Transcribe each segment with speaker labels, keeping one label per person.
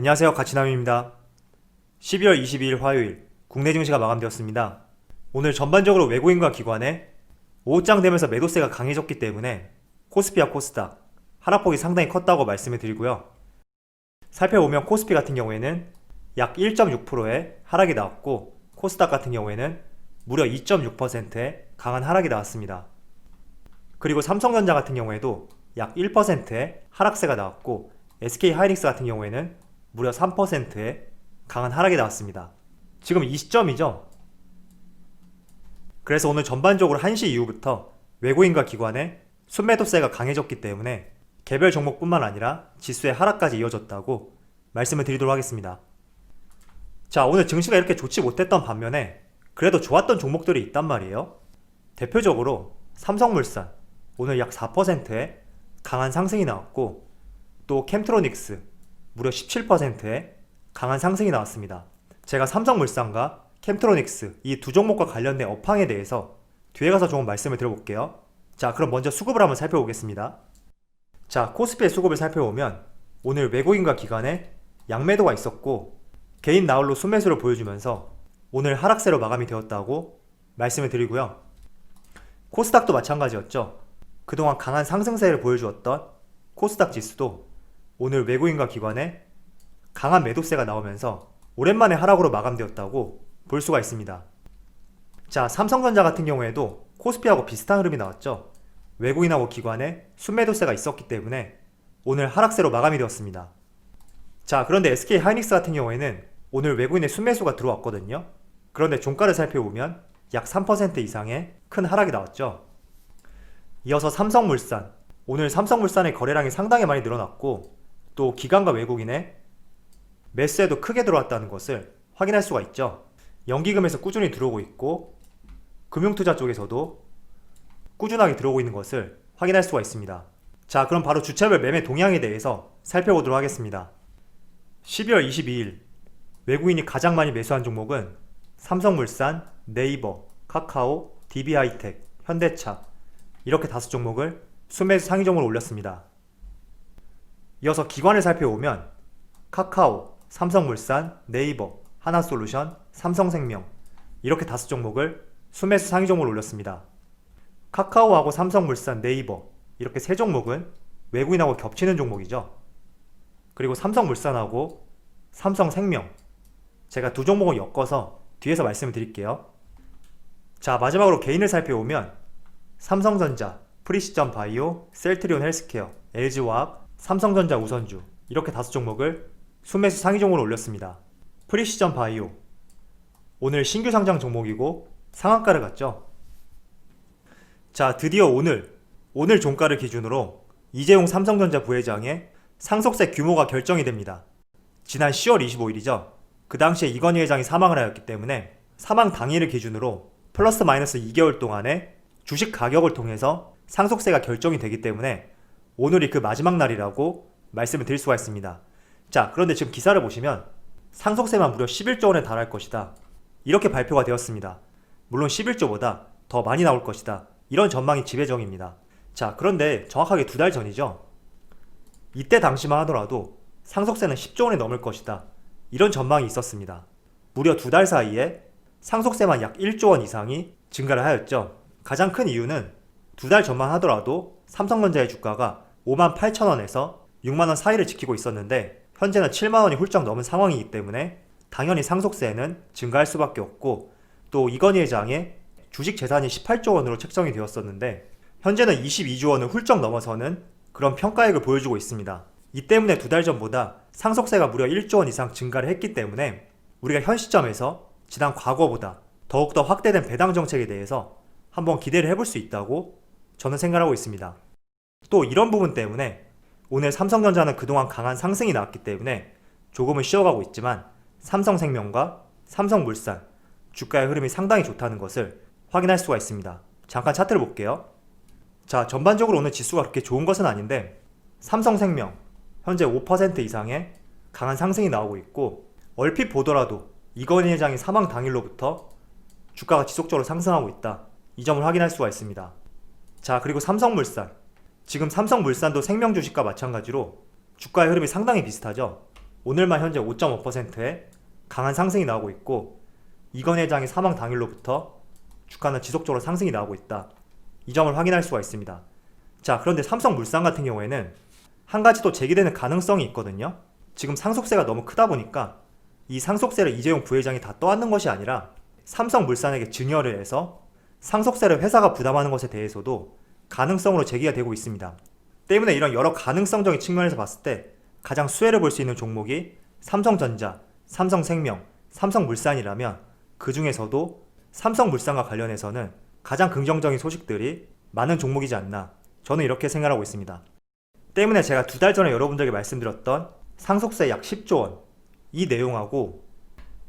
Speaker 1: 안녕하세요. 가치남입니다. 12월 22일 화요일 국내 증시가 마감되었습니다. 오늘 전반적으로 외국인과 기관의 오후장 되면서 매도세가 강해졌기 때문에 코스피와 코스닥 하락폭이 상당히 컸다고 말씀을 드리고요. 살펴보면 코스피 같은 경우에는 약 1.6%의 하락이 나왔고 코스닥 같은 경우에는 무려 2.6%의 강한 하락이 나왔습니다. 그리고 삼성전자 같은 경우에도 약 1%의 하락세가 나왔고 SK하이닉스 같은 경우에는 무려 3%의 강한 하락이 나왔습니다. 지금 이 시점이죠. 그래서 오늘 전반적으로 1시 이후부터 외국인과 기관의 순매도세가 강해졌기 때문에 개별 종목뿐만 아니라 지수의 하락까지 이어졌다고 말씀을 드리도록 하겠습니다. 자, 오늘 증시가 이렇게 좋지 못했던 반면에 그래도 좋았던 종목들이 있단 말이에요. 대표적으로 삼성물산 오늘 약 4%의 강한 상승이 나왔고, 또 캠트로닉스 무려 17%의 강한 상승이 나왔습니다. 제가 삼성물산과 캠트로닉스 이 두 종목과 관련된 업황에 대해서 뒤에 가서 조금 말씀을 드려볼게요. 자, 그럼 먼저 수급을 한번 살펴보겠습니다. 자, 코스피의 수급을 살펴보면 오늘 외국인과 기관의 양매도가 있었고 개인 나홀로 순매수를 보여주면서 오늘 하락세로 마감이 되었다고 말씀을 드리고요. 코스닥도 마찬가지였죠. 그동안 강한 상승세를 보여주었던 코스닥 지수도 오늘 외국인과 기관의 강한 매도세가 나오면서 오랜만에 하락으로 마감되었다고 볼 수가 있습니다. 자, 삼성전자 같은 경우에도 코스피하고 비슷한 흐름이 나왔죠. 외국인하고 기관의 순매도세가 있었기 때문에 오늘 하락세로 마감이 되었습니다. 자, 그런데 SK하이닉스 같은 경우에는 오늘 외국인의 순매수가 들어왔거든요. 그런데 종가를 살펴보면 약 3% 이상의 큰 하락이 나왔죠. 이어서 삼성물산, 오늘 삼성물산의 거래량이 상당히 많이 늘어났고 또 기관과 외국인의 매수에도 크게 들어왔다는 것을 확인할 수가 있죠. 연기금에서 꾸준히 들어오고 있고 금융투자 쪽에서도 꾸준하게 들어오고 있는 것을 확인할 수가 있습니다. 자, 그럼 바로 주체별 매매 동향에 대해서 살펴보도록 하겠습니다. 12월 22일 외국인이 가장 많이 매수한 종목은 삼성물산, 네이버, 카카오, DB하이텍, 현대차 이렇게 5종목을 순매수 상위종으로 올렸습니다. 이어서 기관을 살펴보면 카카오, 삼성물산, 네이버, 하나솔루션, 삼성생명 이렇게 5종목을 순매수 상위종으로 올렸습니다. 카카오하고 삼성물산, 네이버 이렇게 3종목은 외국인하고 겹치는 종목이죠. 그리고 삼성물산하고 삼성생명 제가 2종목을 엮어서 뒤에서 말씀을 드릴게요. 자, 마지막으로 개인을 살펴보면 삼성전자, 프리시전바이오, 셀트리온 헬스케어, LG화학, 삼성전자 우선주 이렇게 5종목을 순매수 상위종으로 올렸습니다. 프리시전바이오 오늘 신규 상장 종목이고 상한가를 갔죠. 자, 드디어 오늘 종가를 기준으로 이재용 삼성전자 부회장의 상속세 규모가 결정이 됩니다. 지난 10월 25일이죠. 그 당시에 이건희 회장이 사망을 하였기 때문에 사망 당일을 기준으로 플러스 마이너스 2개월 동안의 주식 가격을 통해서 상속세가 결정이 되기 때문에 오늘이 그 마지막 날이라고 말씀을 드릴 수가 있습니다. 자, 그런데 지금 기사를 보시면 상속세만 무려 11조 원에 달할 것이다 이렇게 발표가 되었습니다. 물론 11조보다 더 많이 나올 것이다 이런 전망이 지배적입니다. 자, 그런데 정확하게 2달 전이죠. 이때 당시만 하더라도 상속세는 10조 원이 넘을 것이다 이런 전망이 있었습니다. 무려 2달 사이에 상속세만 약 1조 원 이상이 증가를 하였죠. 가장 큰 이유는 2달 전만 하더라도 삼성전자의 주가가 58,000원에서 6만원 사이를 지키고 있었는데 현재는 7만원이 훌쩍 넘은 상황이기 때문에 당연히 상속세는 증가할 수밖에 없고, 또 이건희 회장의 주식 재산이 18조 원으로 책정이 되었었는데 현재는 22조 원을 훌쩍 넘어서는 그런 평가액을 보여주고 있습니다. 이 때문에 2달 전보다 상속세가 무려 1조 원 이상 증가를 했기 때문에 우리가 현 시점에서 지난 과거보다 더욱더 확대된 배당 정책에 대해서 한번 기대를 해볼 수 있다고 저는 생각하고 있습니다. 또 이런 부분 때문에 오늘 삼성전자는 그동안 강한 상승이 나왔기 때문에 조금은 쉬어가고 있지만 삼성생명과 삼성물산 주가의 흐름이 상당히 좋다는 것을 확인할 수가 있습니다. 잠깐 차트를 볼게요. 자, 전반적으로 오늘 지수가 그렇게 좋은 것은 아닌데 삼성생명 현재 5% 이상의 강한 상승이 나오고 있고, 얼핏 보더라도 이건희 회장이 사망 당일로부터 주가가 지속적으로 상승하고 있다 이 점을 확인할 수가 있습니다. 자, 그리고 삼성물산 지금 삼성물산도 생명 주식과 마찬가지로 주가의 흐름이 상당히 비슷하죠. 오늘만 현재 5.5%의 강한 상승이 나오고 있고, 이건 회장의 사망 당일로부터 주가는 지속적으로 상승이 나오고 있다. 이 점을 확인할 수가 있습니다. 자, 그런데 삼성물산 같은 경우에는 한 가지 또 제기되는 가능성이 있거든요. 지금 상속세가 너무 크다 보니까 이 상속세를 이재용 부회장이 다 떠안는 것이 아니라 삼성물산에게 증여를 해서 상속세를 회사가 부담하는 것에 대해서도 가능성으로 제기가 되고 있습니다. 때문에 이런 여러 가능성적인 측면에서 봤을 때 가장 수혜를 볼 수 있는 종목이 삼성전자, 삼성생명, 삼성물산이라면 그 중에서도 삼성물산과 관련해서는 가장 긍정적인 소식들이 많은 종목이지 않나, 저는 이렇게 생각하고 있습니다. 때문에 제가 2달 전에 여러분들에게 말씀드렸던 상속세 약 10조 원, 이 내용하고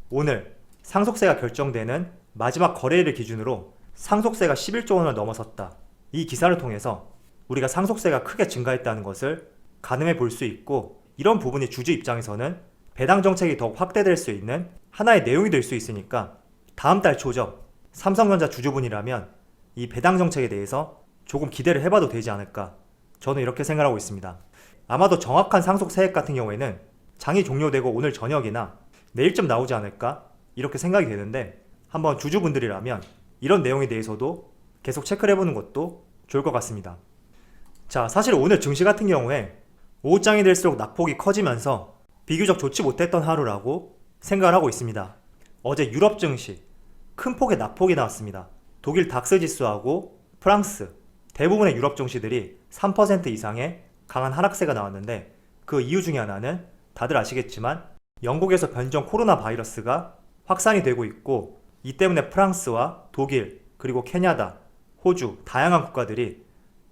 Speaker 1: 오늘 상속세가 결정되는 마지막 거래일을 기준으로 상속세가 11조 원을 넘어섰다, 이 기사를 통해서 우리가 상속세가 크게 증가했다는 것을 가늠해 볼 수 있고, 이런 부분이 주주 입장에서는 배당 정책이 더욱 확대될 수 있는 하나의 내용이 될 수 있으니까 다음 달 초죠, 삼성전자 주주분이라면 이 배당 정책에 대해서 조금 기대를 해봐도 되지 않을까, 저는 이렇게 생각하고 있습니다. 아마도 정확한 상속세액 같은 경우에는 장이 종료되고 오늘 저녁이나 내일쯤 나오지 않을까, 이렇게 생각이 되는데, 한번 주주분들이라면 이런 내용에 대해서도 계속 체크를 해보는 것도 좋을 것 같습니다. 자, 사실 오늘 증시 같은 경우에 오후장이 될수록 낙폭이 커지면서 비교적 좋지 못했던 하루라고 생각을 하고 있습니다. 어제 유럽 증시 큰 폭의 낙폭이 나왔습니다. 독일 닥스 지수하고 프랑스 대부분의 유럽 증시들이 3% 이상의 강한 하락세가 나왔는데, 그 이유 중에 하나는 다들 아시겠지만 영국에서 변종 코로나 바이러스가 확산이 되고 있고, 이 때문에 프랑스와 독일 그리고 캐나다, 호주 다양한 국가들이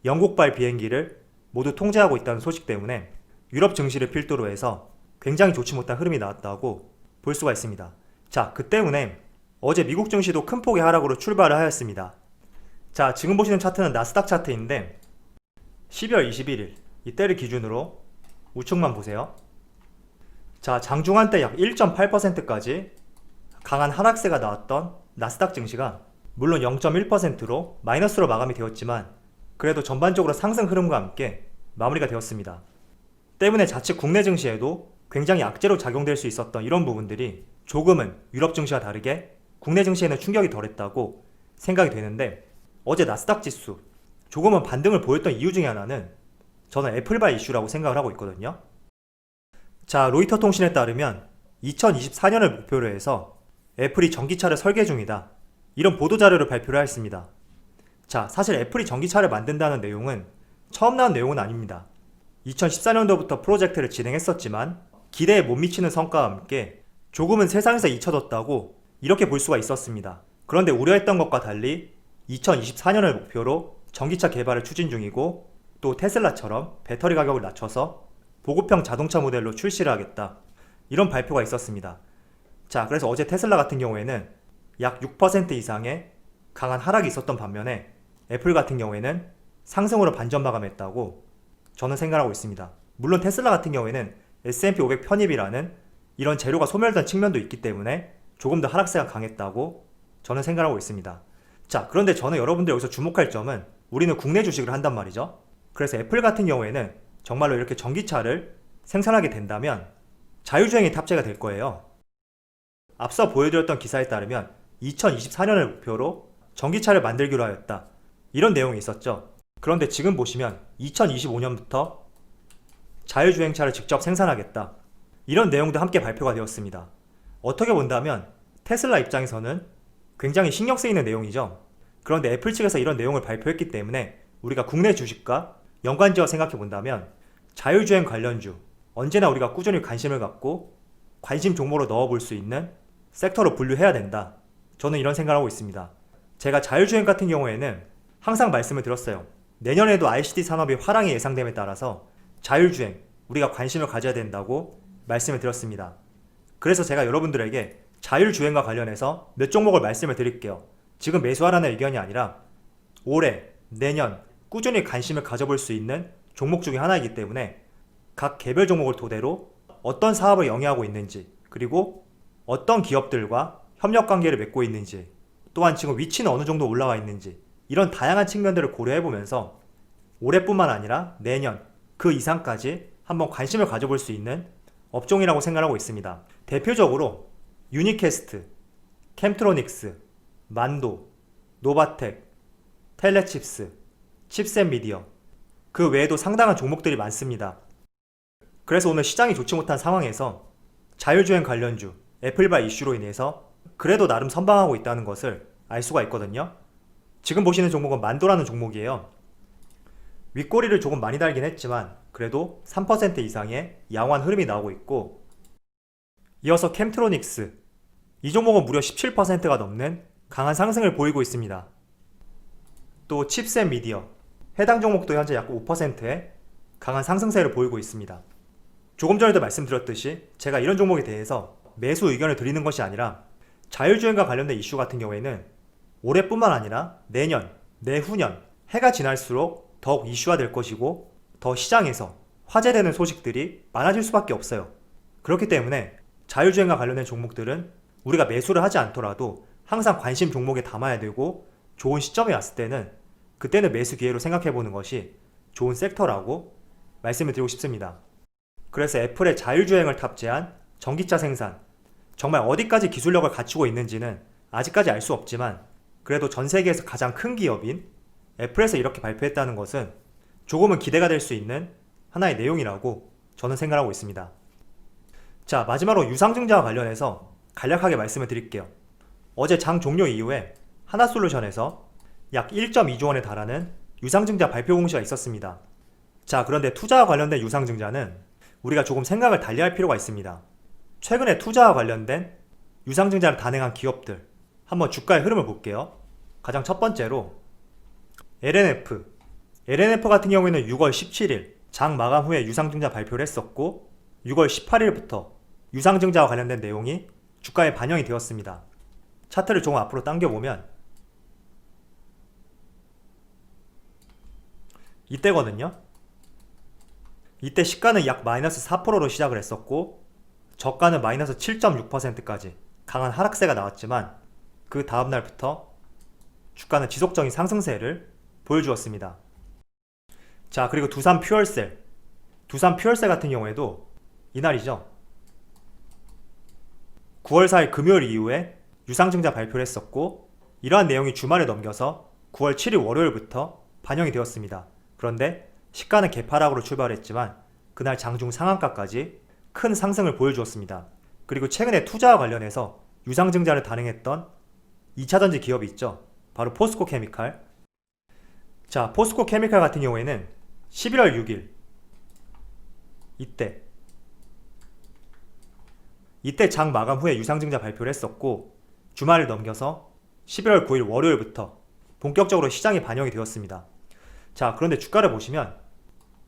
Speaker 1: 영국발 비행기를 모두 통제하고 있다는 소식 때문에 유럽 증시를 필두로 해서 굉장히 좋지 못한 흐름이 나왔다고 볼 수가 있습니다. 자, 그 때문에 어제 미국 증시도 큰 폭의 하락으로 출발을 하였습니다. 자, 지금 보시는 차트는 나스닥 차트인데 12월 21일 이때를 기준으로 우측만 보세요. 자, 장중한 때 약 1.8%까지 강한 하락세가 나왔던 나스닥 증시가 물론 0.1%로 마이너스로 마감이 되었지만 그래도 전반적으로 상승 흐름과 함께 마무리가 되었습니다. 때문에 자칫 국내 증시에도 굉장히 악재로 작용될 수 있었던 이런 부분들이 조금은 유럽 증시와 다르게 국내 증시에는 충격이 덜했다고 생각이 되는데, 어제 나스닥 지수 조금은 반등을 보였던 이유 중에 하나는 저는 애플발 이슈라고 생각을 하고 있거든요. 자, 로이터 통신에 따르면 2024년을 목표로 해서 애플이 전기차를 설계 중이다, 이런 보도자료를 발표를 하였습니다. 자, 사실 애플이 전기차를 만든다는 내용은 처음 나온 내용은 아닙니다. 2014년도부터 프로젝트를 진행했었지만 기대에 못 미치는 성과와 함께 조금은 세상에서 잊혀졌다고 이렇게 볼 수가 있었습니다. 그런데 우려했던 것과 달리 2024년을 목표로 전기차 개발을 추진 중이고, 또 테슬라처럼 배터리 가격을 낮춰서 보급형 자동차 모델로 출시를 하겠다, 이런 발표가 있었습니다. 자, 그래서 어제 테슬라 같은 경우에는 약 6% 이상의 강한 하락이 있었던 반면에 애플 같은 경우에는 상승으로 반전 마감했다고 저는 생각하고 있습니다. 물론 테슬라 같은 경우에는 S&P 500 편입이라는 이런 재료가 소멸된 측면도 있기 때문에 조금 더 하락세가 강했다고 저는 생각하고 있습니다. 자, 그런데 저는 여러분들 여기서 주목할 점은 우리는 국내 주식을 한단 말이죠. 그래서 애플 같은 경우에는 정말로 이렇게 전기차를 생산하게 된다면 자율주행이 탑재가 될 거예요. 앞서 보여드렸던 기사에 따르면 2024년을 목표로 전기차를 만들기로 하였다, 이런 내용이 있었죠. 그런데 지금 보시면 2025년부터 자율주행차를 직접 생산하겠다, 이런 내용도 함께 발표가 되었습니다. 어떻게 본다면 테슬라 입장에서는 굉장히 신경 쓰이는 내용이죠. 그런데 애플 측에서 이런 내용을 발표했기 때문에 우리가 국내 주식과 연관지어 생각해 본다면 자율주행 관련주, 언제나 우리가 꾸준히 관심을 갖고 관심 종목으로 넣어볼 수 있는 섹터로 분류해야 된다, 저는 이런 생각을 하고 있습니다. 제가 자율주행 같은 경우에는 항상 말씀을 드렸어요. 내년에도 ICT 산업이 화랑이 예상됨에 따라서 자율주행 우리가 관심을 가져야 된다고 말씀을 드렸습니다. 그래서 제가 여러분들에게 자율주행과 관련해서 몇 종목을 말씀을 드릴게요. 지금 매수하라는 의견이 아니라 올해, 내년 꾸준히 관심을 가져볼 수 있는 종목 중에 하나이기 때문에 각 개별 종목을 토대로 어떤 사업을 영위하고 있는지, 그리고 어떤 기업들과 협력 관계를 맺고 있는지, 또한 지금 위치는 어느 정도 올라와 있는지, 이런 다양한 측면들을 고려해보면서 올해뿐만 아니라 내년, 그 이상까지 한번 관심을 가져볼 수 있는 업종이라고 생각하고 있습니다. 대표적으로 유니캐스트, 캠트로닉스, 만도, 노바텍, 텔레칩스, 칩셋미디어, 그 외에도 상당한 종목들이 많습니다. 그래서 오늘 시장이 좋지 못한 상황에서 자율주행 관련주, 애플바이 이슈로 인해서 그래도 나름 선방하고 있다는 것을 알 수가 있거든요. 지금 보시는 종목은 만도라는 종목이에요. 윗꼬리를 조금 많이 달긴 했지만 그래도 3% 이상의 양호한 흐름이 나오고 있고, 이어서 캠트로닉스, 이 종목은 무려 17%가 넘는 강한 상승을 보이고 있습니다. 또 칩셋 미디어, 해당 종목도 현재 약 5%의 강한 상승세를 보이고 있습니다. 조금 전에도 말씀드렸듯이 제가 이런 종목에 대해서 매수 의견을 드리는 것이 아니라 자율주행과 관련된 이슈 같은 경우에는 올해뿐만 아니라 내년, 내후년 해가 지날수록 더욱 이슈화될 것이고 더 시장에서 화제되는 소식들이 많아질 수밖에 없어요. 그렇기 때문에 자율주행과 관련된 종목들은 우리가 매수를 하지 않더라도 항상 관심 종목에 담아야 되고, 좋은 시점에 왔을 때는 그때는 매수 기회로 생각해보는 것이 좋은 섹터라고 말씀을 드리고 싶습니다. 그래서 애플의 자율주행을 탑재한 전기차 생산, 정말 어디까지 기술력을 갖추고 있는지는 아직까지 알 수 없지만 그래도 전 세계에서 가장 큰 기업인 애플에서 이렇게 발표했다는 것은 조금은 기대가 될 수 있는 하나의 내용이라고 저는 생각하고 있습니다. 자, 마지막으로 유상증자와 관련해서 간략하게 말씀을 드릴게요. 어제 장 종료 이후에 하나솔루션에서 약 1.2조 원에 달하는 유상증자 발표 공시가 있었습니다. 자, 그런데 투자와 관련된 유상증자는 우리가 조금 생각을 달리할 필요가 있습니다. 최근에 투자와 관련된 유상증자를 단행한 기업들, 한번 주가의 흐름을 볼게요. 가장 첫 번째로 LNF 같은 경우에는 6월 17일 장 마감 후에 유상증자 발표를 했었고 6월 18일부터 유상증자와 관련된 내용이 주가에 반영이 되었습니다. 차트를 조금 앞으로 당겨보면 이때거든요. 이때 시가는 약 마이너스 4%로 시작을 했었고 저가는 마이너스 7.6%까지 강한 하락세가 나왔지만 그 다음날부터 주가는 지속적인 상승세를 보여주었습니다. 자, 그리고 두산 퓨얼셀 같은 경우에도 이날이죠. 9월 4일 금요일 이후에 유상증자 발표를 했었고 이러한 내용이 주말에 넘겨서 9월 7일 월요일부터 반영이 되었습니다. 그런데 시가는 개파락으로 출발했지만 그날 장중 상한가까지 큰 상승을 보여주었습니다. 그리고 최근에 투자와 관련해서 유상증자를 단행했던 2차전지 기업이 있죠. 바로 포스코 케미칼. 자, 포스코 케미칼 같은 경우에는 11월 6일 이때 장 마감 후에 유상증자 발표를 했었고 주말을 넘겨서 11월 9일 월요일부터 본격적으로 시장에 반영이 되었습니다. 자, 그런데 주가를 보시면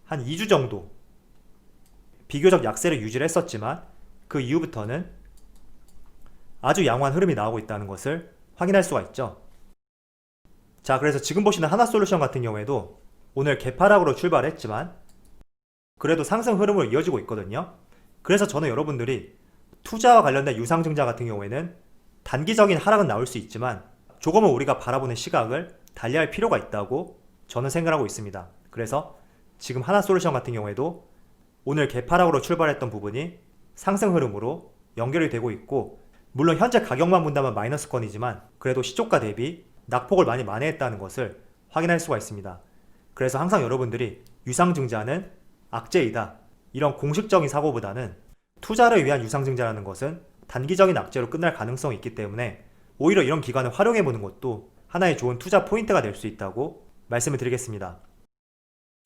Speaker 1: 한 2주 정도 비교적 약세를 유지를 했었지만 그 이후부터는 아주 양호한 흐름이 나오고 있다는 것을 확인할 수가 있죠. 자, 그래서 지금 보시는 하나솔루션 같은 경우에도 오늘 개파락으로 출발했지만 그래도 상승 흐름으로 이어지고 있거든요. 그래서 저는 여러분들이 투자와 관련된 유상증자 같은 경우에는 단기적인 하락은 나올 수 있지만 조금은 우리가 바라보는 시각을 달리할 필요가 있다고 저는 생각하고 있습니다. 그래서 지금 하나솔루션 같은 경우에도 오늘 개파락으로 출발했던 부분이 상승 흐름으로 연결이 되고 있고, 물론 현재 가격만 본다면 마이너스권이지만 그래도 시초가 대비 낙폭을 많이 만회했다는 것을 확인할 수가 있습니다. 그래서 항상 여러분들이 유상증자는 악재이다, 이런 공식적인 사고보다는 투자를 위한 유상증자라는 것은 단기적인 악재로 끝날 가능성이 있기 때문에 오히려 이런 기간을 활용해보는 것도 하나의 좋은 투자 포인트가 될 수 있다고 말씀을 드리겠습니다.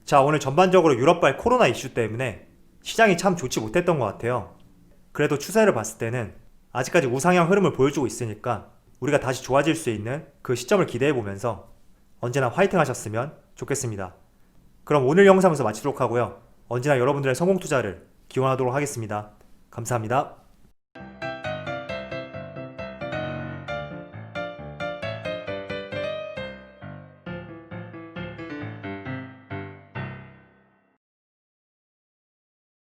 Speaker 1: 자, 오늘 전반적으로 유럽발 코로나 이슈 때문에 시장이 참 좋지 못했던 것 같아요. 그래도 추세를 봤을 때는 아직까지 우상향 흐름을 보여주고 있으니까 우리가 다시 좋아질 수 있는 그 시점을 기대해보면서 언제나 화이팅 하셨으면 좋겠습니다. 그럼 오늘 영상에서 마치도록 하고요. 언제나 여러분들의 성공 투자를 기원하도록 하겠습니다. 감사합니다.